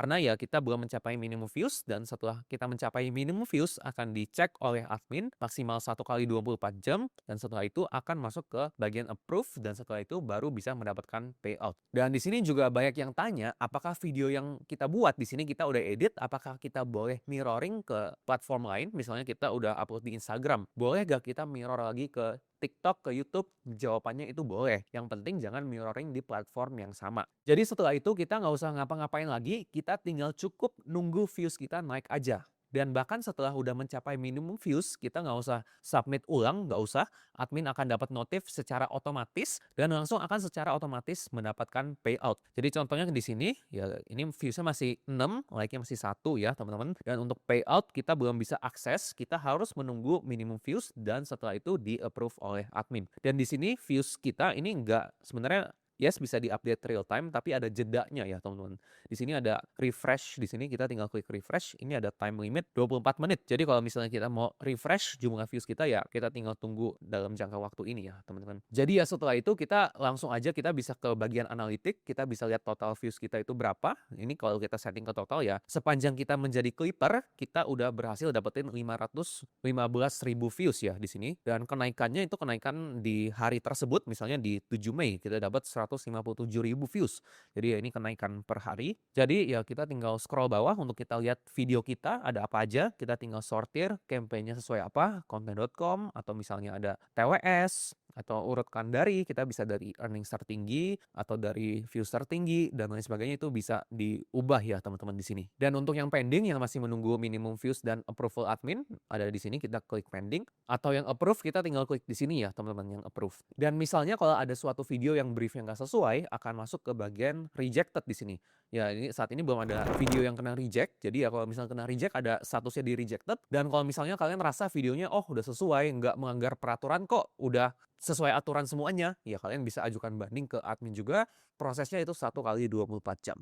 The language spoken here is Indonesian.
Karena ya kita belum mencapai minimum views dan setelah kita mencapai minimum views akan dicek oleh admin maksimal 1 kali 24 jam dan setelah itu akan masuk ke bagian approve dan setelah itu baru bisa mendapatkan payout. Dan di sini juga banyak yang tanya, apakah video yang kita buat di sini kita udah edit, apakah kita boleh mirroring ke platform lain? Misalnya kita udah upload di Instagram, boleh gak kita mirror lagi ke TikTok, ke YouTube? Jawabannya itu boleh. Yang penting jangan mirroring di platform yang sama. Jadi setelah itu kita nggak usah ngapa-ngapain lagi, kita tinggal cukup nunggu views kita naik aja. Dan bahkan setelah udah mencapai minimum views, kita nggak usah submit ulang, nggak usah. Admin akan dapat notif secara otomatis dan langsung akan secara otomatis mendapatkan payout. Jadi contohnya di sini, ya ini viewsnya masih 6, like-nya masih 1 ya teman-teman. Dan untuk payout kita belum bisa akses, kita harus menunggu minimum views dan setelah itu di-approve oleh admin. Dan di sini views kita ini nggak sebenarnya yes, bisa di-update real time, tapi ada jedanya ya, teman-teman. Di sini ada refresh, di sini kita tinggal klik refresh, ini ada time limit 24 menit. Jadi kalau misalnya kita mau refresh jumlah views kita, ya kita tinggal tunggu dalam jangka waktu ini ya, teman-teman. Jadi ya setelah itu kita langsung aja kita bisa ke bagian analitik, kita bisa lihat total views kita itu berapa. Ini kalau kita setting ke total ya, sepanjang kita menjadi clipper, kita udah berhasil dapetin 515.000 views ya di sini. Dan kenaikannya itu kenaikan di hari tersebut, misalnya di 7 Mei, kita dapat 157.000 views. Jadi ya ini kenaikan per hari. Jadi ya kita tinggal scroll bawah untuk kita lihat video kita ada apa aja. Kita tinggal sortir campaign-nya sesuai apa, konten.com atau misalnya ada TWS atau urutkan dari, kita bisa dari earnings tertinggi atau dari views tertinggi dan lain sebagainya itu bisa diubah ya teman-teman di sini. Dan untuk yang pending yang masih menunggu minimum views dan approval admin, ada di sini kita klik pending atau yang approve kita tinggal klik di sini ya teman-teman yang approve. Dan misalnya kalau ada suatu video yang briefnya nggak sesuai akan masuk ke bagian rejected di sini. Ya ini saat ini belum ada video yang kena reject. Jadi ya kalau misalnya kena reject ada statusnya di rejected dan kalau misalnya kalian rasa videonya oh udah sesuai, nggak melanggar peraturan kok, udah sesuai aturan semuanya, ya kalian bisa ajukan banding ke admin juga. Prosesnya itu 1 kali 24 jam.